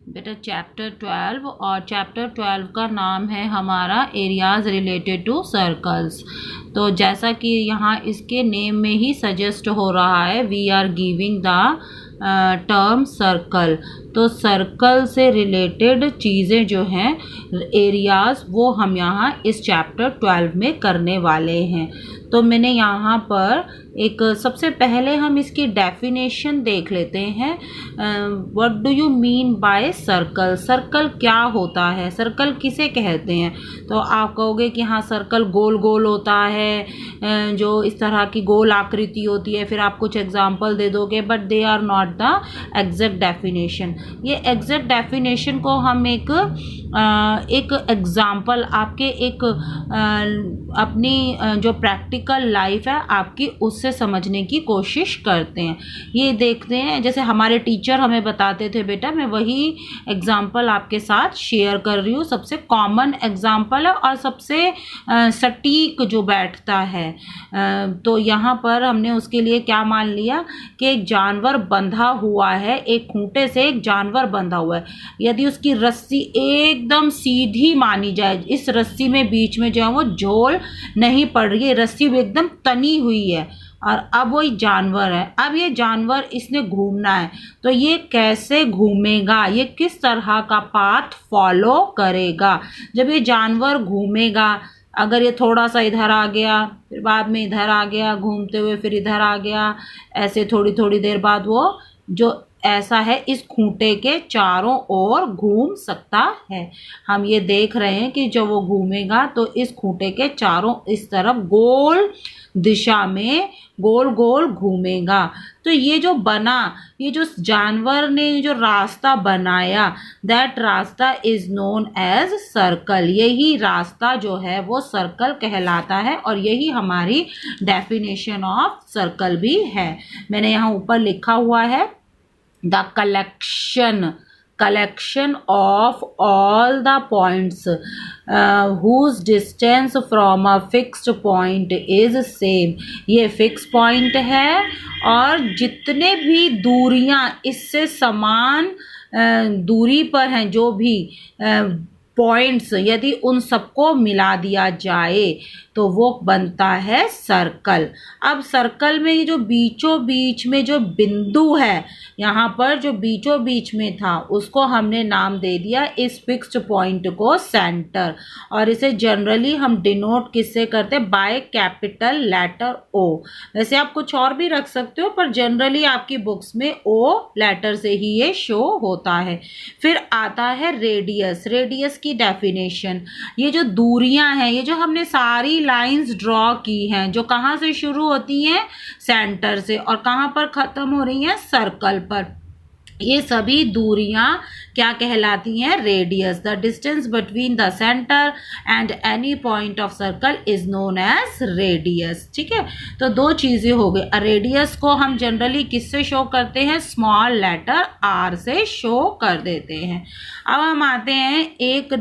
बेटा चैप्टर 12, और चैप्टर 12 का नाम है हमारा एरियाज रिलेटेड टू सर्कल्स। तो जैसा कि यहाँ इसके नेम में ही सजेस्ट हो रहा है, we are giving the term circle. तो सर्कल से रिलेटेड चीज़ें जो हैं एरियाज, वो हम यहाँ इस चैप्टर 12 में करने वाले हैं। तो मैंने यहाँ पर एक सबसे पहले हम इसकी डेफिनेशन देख लेते हैं। What do you mean by circle? Circle क्या होता है, सर्कल किसे कहते हैं? तो आप कहोगे कि हाँ सर्कल गोल गोल होता है, जो इस तरह की गोल आकृति होती है, फिर आप कुछ एग्जाम्पल दे दोगे, but they are not the exact definition. ये एग्जैक्ट डेफिनेशन को हम एक एग्जाम्पल आपके एक अपनी जो प्रैक्टिकल लाइफ है आपकी, उससे समझने की कोशिश करते हैं। ये देखते हैं, जैसे हमारे टीचर हमें बताते थे बेटा, मैं वही एग्जाम्पल आपके साथ शेयर कर रही हूँ। सबसे कॉमन एग्जाम्पल है और सबसे सटीक जो बैठता है। तो यहाँ पर हमने उसके लिए क्या मान लिया कि एक जानवर बंधा हुआ है, एक खूंटे से एक जानवर बंधा हुआ है। यदि उसकी रस्सी एकदम सीधी मानी जाए, इस रस्सी में बीच में जो है वो झोल नहीं पड़ रही है, रस्सी एकदम तनी हुई है, और अब वही जानवर है। अब ये जानवर इसने घूमना है, तो ये कैसे घूमेगा, ये किस तरह का पाथ फॉलो करेगा? जब ये जानवर घूमेगा, अगर ये थोड़ा सा इधर आ गया, फिर बाद में इधर आ गया घूमते हुए, फिर इधर आ गया, ऐसे थोड़ी थोड़ी देर बाद वो जो ऐसा है इस खूंटे के चारों ओर घूम सकता है। हम ये देख रहे हैं कि जब वो घूमेगा तो इस खूंटे के चारों इस तरफ गोल दिशा में गोल गोल घूमेगा। तो ये जो बना, ये जो जानवर ने जो रास्ता बनाया, दैट रास्ता इज नोन एज सर्कल। यही रास्ता जो है वो सर्कल कहलाता है, और यही हमारी डेफिनेशन ऑफ सर्कल भी है। मैंने यहाँ ऊपर लिखा हुआ है, the collection of all the points whose distance from a fixed point is same। ये फिक्स पॉइंट है, और जितने भी दूरियां इससे समान दूरी पर हैं, जो भी पॉइंट्स, यदि उन सबको मिला दिया जाए तो वो बनता है सर्कल। अब सर्कल में ये जो बीचों बीच में जो बिंदु है, यहाँ पर जो बीचों बीच में था, उसको हमने नाम दे दिया इस फिक्स्ड पॉइंट को सेंटर। और इसे जनरली हम डिनोट किससे करते हैं? बाय कैपिटल लेटर ओ। वैसे आप कुछ और भी रख सकते हो, पर जनरली आपकी बुक्स में ओ लेटर से ही ये शो होता है। फिर आता है रेडियस। रेडियस की डेफिनेशन, ये जो दूरियां हैं, ये जो हमने सारी लाइंस ड्रॉ की हैं, जो कहाँ से शुरू होती हैं? सेंटर से, और कहाँ पर खत्म हो रही हैं? सर्कल पर। ये सभी दूरियां क्या कहलाती हैं? Radius. The distance between the centre and any point of circle is known as radius. ठीक है, तो दो चीजें हो गई। रेडियस को हम जनरली किससे शो करते हैं? स्मॉल लेटर आर से शो कर देते हैं। अब हम आते हैं एक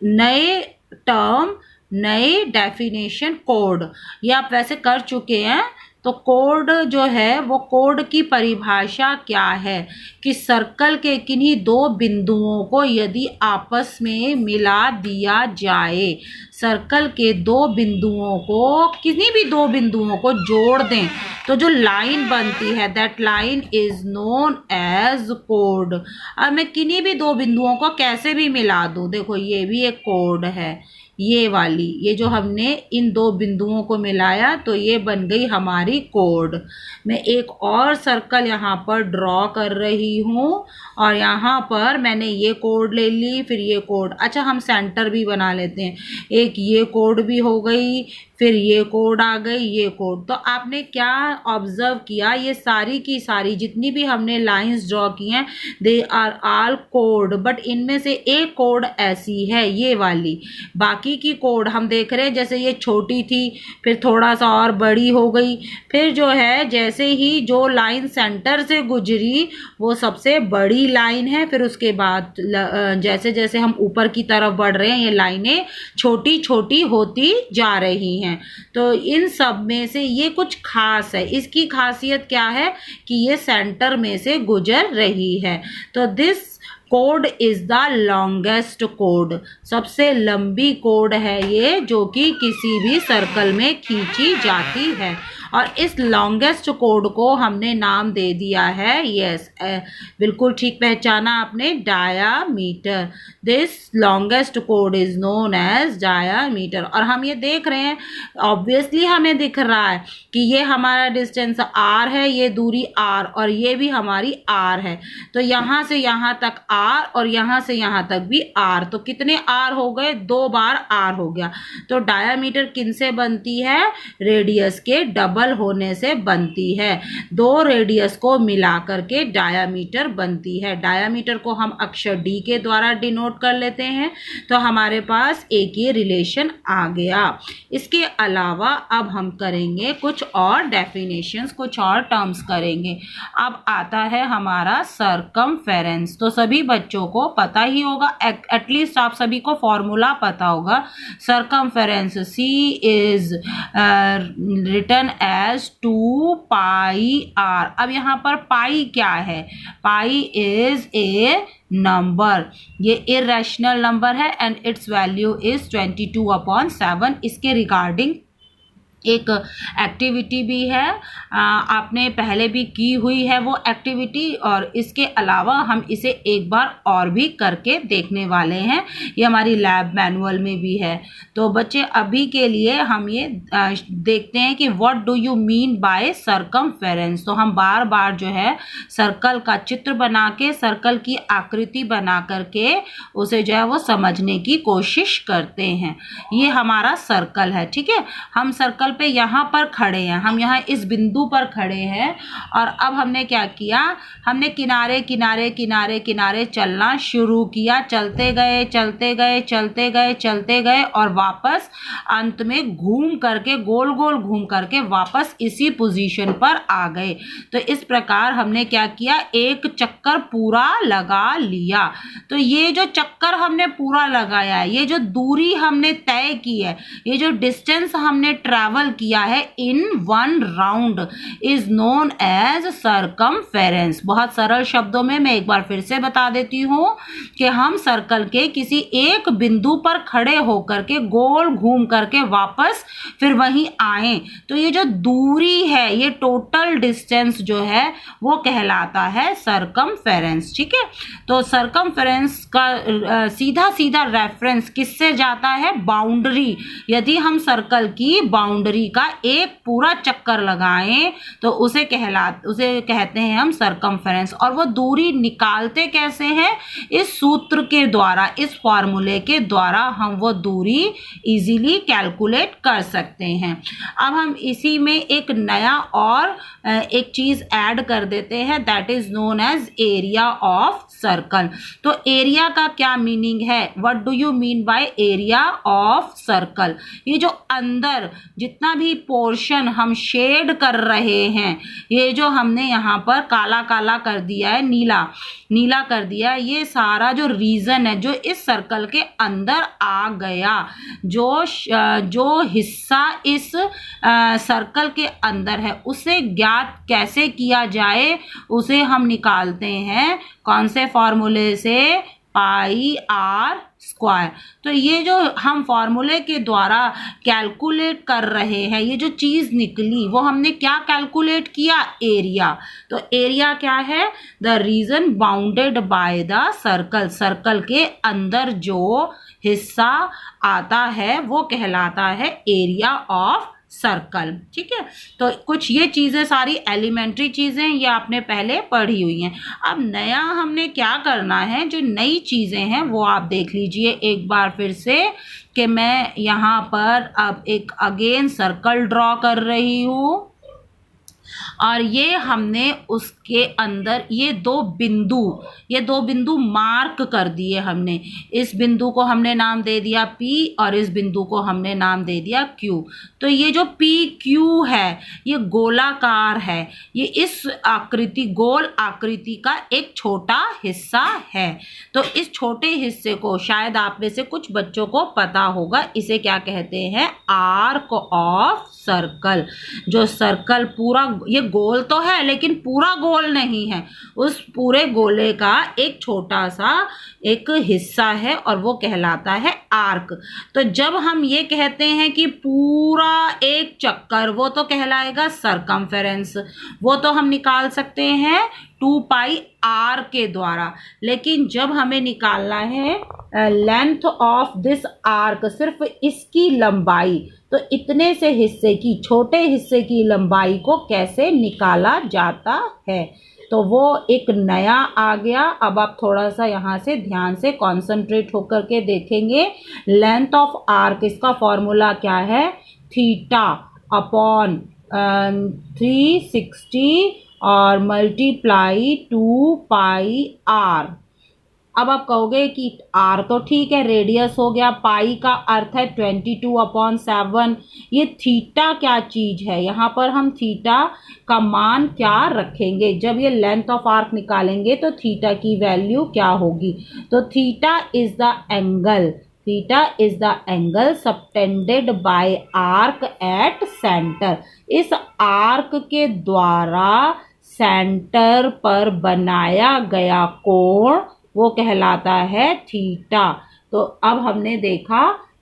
नए टर्म, नए डेफिनेशन, कोड। ये आप वैसे कर चुके हैं। तो कोड जो है वो, कोड की परिभाषा क्या है कि सर्कल के किन्हीं दो बिंदुओं को यदि आपस में मिला दिया जाए, सर्कल के दो बिंदुओं को, किन्हीं भी दो बिंदुओं को जोड़ दें, तो जो लाइन बनती है that line is known as कोड। अब मैं किन्हीं भी दो बिंदुओं को कैसे भी मिला दूं, देखो ये भी एक कोड है, ये वाली, ये जो हमने इन दो बिंदुओं को मिलाया तो ये बन गई हमारी कोड। मैं एक और सर्कल यहाँ पर ड्रॉ कर रही हूँ, और यहाँ पर मैंने ये कोड ले ली, फिर ये कोड। अच्छा, हम सेंटर भी बना लेते हैं। एक ये कोड भी हो गई, फिर ये कोड आ गई, ये कोड। तो आपने क्या ऑब्जर्व किया? ये सारी की सारी जितनी भी हमने लाइंस ड्रॉ की हैं, दे आर ऑल कोड, बट इनमें से एक कोड ऐसी है, ये वाली। बाकी की कोड हम देख रहे हैं, जैसे ये छोटी थी, फिर थोड़ा सा और बड़ी हो गई, फिर जो है जैसे ही जो लाइन सेंटर से गुजरी वो सबसे बड़ी लाइन है, फिर उसके बाद जैसे जैसे हम ऊपर की तरफ बढ़ रहे हैं, ये लाइनें छोटी छोटी होती जा रही हैं। हैं। तो इन सब में से ये कुछ खास है, इसकी खासियत क्या है कि ये सेंटर में से गुजर रही है। तो this code is the longest code, सबसे लंबी कोड है ये, जो कि किसी भी सर्कल में खींची जाती है। और इस लॉन्गेस्ट कोड को हमने नाम दे दिया है, यस बिल्कुल ठीक पहचाना आपने, डायामीटर। दिस लॉन्गेस्ट कोड इज नोन एज डायामीटर। और हम ये देख रहे हैं, ऑब्वियसली हमें दिख रहा है कि ये हमारा डिस्टेंस r है, ये दूरी r, और ये भी हमारी r है। तो यहाँ से यहाँ तक r और यहाँ से यहाँ तक भी r, तो कितने r हो गए, 2 बार r हो गया। तो डायामीटर किन से बनती है, रेडियस के डबल होने से बनती है। 2 रेडियस को मिला करके डायामीटर बनती है। डायामीटर को हम अक्षर d के द्वारा डिनोट कर लेते हैं। तो हमारे पास एक ये रिलेशन आ गया। इसके अलावा अब हम करेंगे कुछ और डेफिनेशंस, कुछ और टर्म्स करेंगे। अब आता है हमारा सर्कमफेरेंस। तो सभी बच्चों को पता ही होगा, एटलीस्ट आप सभी को फॉर्मूला पता होगा। Circumference C is written as 2 pi r। अब यहाँ पर पाई क्या है, पाई इज ए नंबर, ये इरेशनल नंबर है एंड इट्स वैल्यू इज 22/7। इसके रिगार्डिंग एक एक्टिविटी भी है, आपने पहले भी की हुई है वो एक्टिविटी, और इसके अलावा हम इसे एक बार और भी करके देखने वाले हैं। ये हमारी लैब मैनुअल में भी है। तो बच्चे अभी के लिए हम ये देखते हैं कि what do you mean bye circumference. तो हम बार बार जो है सर्कल का चित्र बना के, सर्कल की आकृति बना करके उसे जो है वो समझने की कोशिश करते हैं। ये हमारा सर्कल है, ठीक है। हम सर्कल पे यहाँ पर खड़े हैं, हम यहाँ इस बिंदु पर खड़े हैं, और अब हमने क्या किया, हमने किनारे किनारे किनारे किनारे चलना शुरू किया। चलते गए चलते गए चलते गए चलते गए और वापस अंत में घूम करके, गोल गोल घूम करके वापस इसी पोजीशन पर आ गए। तो इस प्रकार हमने क्या किया, एक चक्कर पूरा लगा लिया। तो ये जो चक्कर हमने पूरा लगाया है, ये जो दूरी हमने तय की है, ये जो डिस्टेंस हमने ट्रैवल किया है in 1 round is known as circumference. बहुत सरल शब्दों में मैं एक बार फिर से बता देती हूं कि हम सर्कल के किसी एक बिंदु पर खड़े होकर के गोल घूम करके वापस फिर वहीं आए, तो ये जो दूरी है, ये टोटल डिस्टेंस जो है वो कहलाता है सर्कमफेरेंस, ठीक है। तो सर्कमफेरेंस का सीधा सीधा रेफरेंस किससे जाता है, बाउंड्री। यदि हम सर्कल की बाउंड्री का एक पूरा चक्कर लगाएं तो उसे कहते हैं हम सर्कमफेरेंस। और वो दूरी निकालते कैसे हैं, इस सूत्र के द्वारा, इस फॉर्मूले के द्वारा हम वो दूरी इजीली कैलकुलेट कर सकते हैं। अब हम इसी में एक नया और एक चीज ऐड कर देते हैं, that is known as area of circle. तो एरिया का क्या मीनिंग है, what do you mean by area of circle. ये जो अंदर जितना भी पोर्शन हम शेड कर रहे हैं, ये जो हमने यहाँ पर काला काला कर दिया है, नीला नीला कर दिया है, ये सारा जो रीजन है जो इस सर्कल के अंदर आ गया, जो हिस्सा इस सर्कल के अंदर है, उसे ज्ञात कैसे किया जाए, उसे हम निकालते हैं कौन से फॉर्मूले से, पाई r स्क्वायर। तो ये जो हम फॉर्मूले के द्वारा कैलकुलेट कर रहे हैं, ये जो चीज निकली वो हमने क्या कैलकुलेट किया, एरिया। तो एरिया क्या है, the reason bounded by the circle. Circle के अंदर जो हिस्सा आता है वो कहलाता है एरिया ऑफ सर्कल, ठीक है। तो कुछ ये चीजें सारी एलिमेंट्री चीजें ये आपने पहले पढ़ी हुई हैं। अब नया हमने क्या करना है, जो नई चीजें हैं वो आप देख लीजिए एक बार फिर से, कि मैं यहाँ पर अब एक अगेन सर्कल ड्रॉ कर रही हूँ। और ये हमने उसके अंदर ये दो बिंदु मार्क कर दिए हमने। इस बिंदु को हमने नाम दे दिया P और इस बिंदु को हमने नाम दे दिया Q। तो ये जो PQ है ये गोलाकार है, ये इस गोल आकृति का एक छोटा हिस्सा है। तो इस छोटे हिस्से को शायद आप में से कुछ बच्चों को पता होगा, इसे क्या कहते हैं? Arc of circle. जो सर्कल पूरा, ये गोल तो है लेकिन पूरा गोल नहीं है, उस पूरे गोले का एक छोटा सा एक हिस्सा है और वो कहलाता है आर्क। तो जब हम ये कहते हैं कि पूरा एक चक्कर, वो तो कहलाएगा सरकमफेरेंस, वो तो हम निकाल सकते हैं 2πr के द्वारा। लेकिन जब हमें निकालना है लेंथ ऑफ दिस आर्क, सिर्फ इसकी लंबाई, तो इतने से हिस्से की, छोटे हिस्से की लंबाई को कैसे निकाला जाता है, तो वो एक नया आ गया। अब आप थोड़ा सा यहाँ से ध्यान से कॉन्सेंट्रेट होकर के देखेंगे। लेंथ ऑफ आर्क, इसका फॉर्मूला क्या है? थीटा अपॉन 360 और मल्टीप्लाई 2πr। अब आप कहोगे कि r तो ठीक है, रेडियस हो गया, पाई का अर्थ है 22/7। ये थीटा क्या चीज है? यहाँ पर हम थीटा का मान क्या रखेंगे? जब ये लेंथ ऑफ आर्क निकालेंगे तो थीटा की वैल्यू क्या होगी? तो theta is the angle subtended bye arc at centre. इस आर्क के द्वारा सेंटर पर बनाया गया कोण वो कहलाता है थीटा। तो अब हमने देखा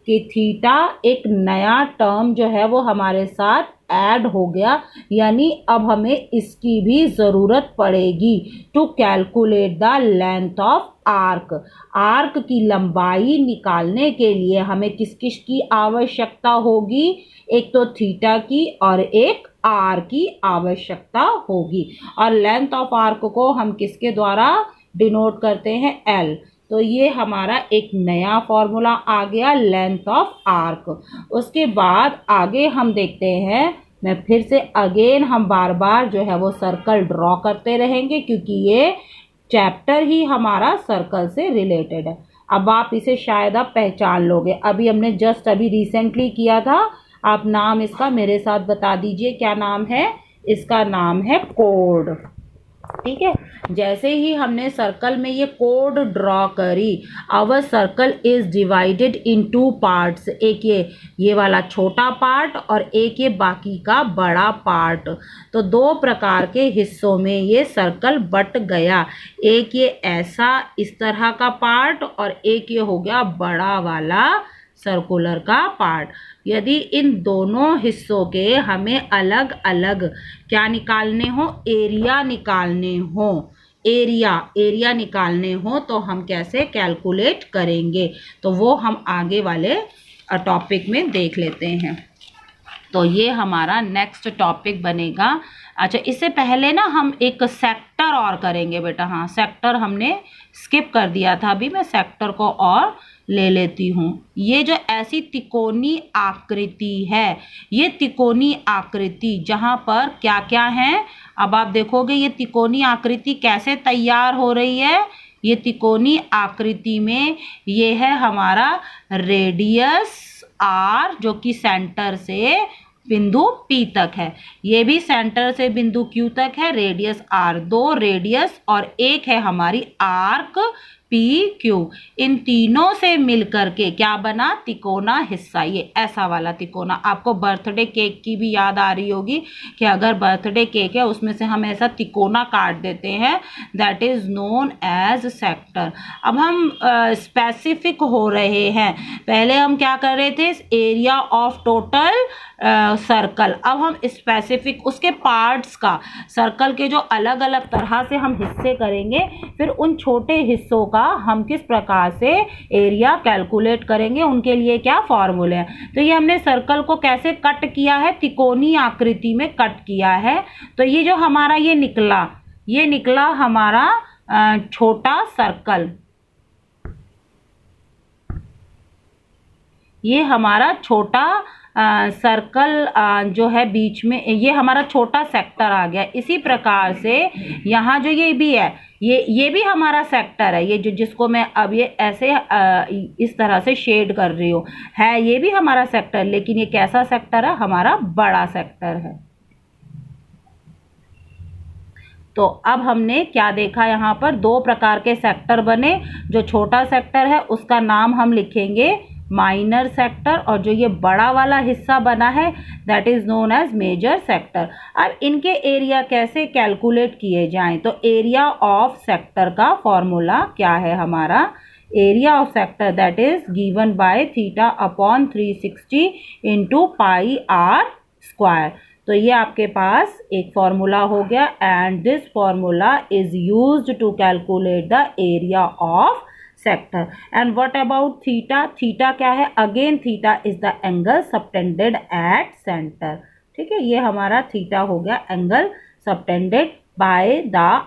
कि थीटा एक नया टर्म जो है वो हमारे साथ ऐड हो गया, यानी अब हमें इसकी भी ज़रूरत पड़ेगी to calculate the length of arc. Arc की लंबाई निकालने के लिए हमें किस किस की आवश्यकता होगी? एक तो थीटा की और एक आर की आवश्यकता होगी। और लेंथ ऑफ आर्क को हम किसके द्वारा डिनोट करते हैं? L। तो ये हमारा एक नया फॉर्मूला आ गया लेंथ ऑफ आर्क। उसके बाद आगे हम देखते हैं, मैं फिर से अगेन हम बार बार जो है वो सर्कल ड्रॉ करते रहेंगे क्योंकि ये चैप्टर ही हमारा सर्कल से रिलेटेड है। अब आप इसे शायद आप पहचान लोगे, अभी हमने जस्ट अभी रिसेंटली किया था। आप नाम इसका मेरे साथ बता दीजिए, क्या नाम है? इसका नाम है कोड। ठीक है, जैसे ही हमने सर्कल में ये कोड ड्रॉ करी, our circle is divided in 2 parts. एक ये वाला छोटा पार्ट और एक ये बाकी का बड़ा पार्ट। तो 2 प्रकार के हिस्सों में ये सर्कल बट गया। एक ये ऐसा इस तरह का पार्ट और एक ये हो गया बड़ा वाला सर्कुलर का पार्ट। यदि इन दोनों हिस्सों के हमें अलग अलग क्या निकालने हो? एरिया निकालने हो तो हम कैसे कैलकुलेट करेंगे? तो वो हम आगे वाले टॉपिक में देख लेते हैं। तो ये हमारा नेक्स्ट टॉपिक बनेगा। अच्छा, इससे पहले ना हम एक सेक्टर और करेंगे बेटा। हाँ, सेक्टर हमने स्किप कर दिया था, अभी मैं सेक्टर को और ले लेती हूँ। ये जो ऐसी तिकोनी आकृति है, ये तिकोनी आकृति जहाँ पर क्या क्या है, अब आप देखोगे ये तिकोनी आकृति कैसे तैयार हो रही है। ये तिकोनी आकृति में ये है हमारा रेडियस R जो कि सेंटर से बिंदु P तक है, ये भी सेंटर से बिंदु Q तक है, रेडियस R। 2 रेडियस और एक है हमारी आर्क PQ। इन तीनों से मिलकर के क्या बना? तिकोना हिस्सा। ये ऐसा वाला तिकोना। आपको बर्थडे केक की भी याद आ रही होगी कि अगर बर्थडे केक है उसमें से हम ऐसा तिकोना काट देते हैं, that is known as sector. अब हम स्पेसिफिक हो रहे हैं। पहले हम क्या कर रहे थे? Area of total circle. अब हम स्पेसिफिक उसके पार्ट्स का, सर्कल के जो अलग अलग तरह से हम हिस्से करेंगे, फिर उन छोटे हिस्सों का हम किस प्रकार से एरिया कैलकुलेट करेंगे, उनके लिए क्या फॉर्मूले हैं। तो ये हमने सर्कल को कैसे कट किया है? तिकोनी आकृति में कट किया है। तो ये जो हमारा ये निकला हमारा छोटा सर्कल। ये हमारा छोटा सर्कल जो है बीच में, ये हमारा छोटा सेक्टर आ गया। इसी प्रकार से यहाँ जो ये भी है, ये भी हमारा सेक्टर है। ये जो जिसको मैं अब ये ऐसे इस तरह से शेड कर रही हूँ, है ये भी हमारा सेक्टर, लेकिन ये कैसा सेक्टर है? हमारा बड़ा सेक्टर है। तो अब हमने क्या देखा? यहाँ पर दो प्रकार के सेक्टर बने। जो छोटा सेक्टर है उसका नाम हम लिखेंगे माइनर सेक्टर, और जो ये बड़ा वाला हिस्सा बना है that is known as major sector. अब इनके एरिया कैसे कैलकुलेट किए जाएं? तो एरिया ऑफ सेक्टर का फॉर्मूला क्या है हमारा? Area of sector that is given by theta upon 360 into pi r square. तो ये आपके पास एक फॉर्मूला हो गया, and this formula is used to calculate the area of sector. And what about theta? Theta क्या है? Again theta is the angle subtended at centre. ठीक है, ये हमारा थीटा हो गया एंगल सबटेंडेड बाय द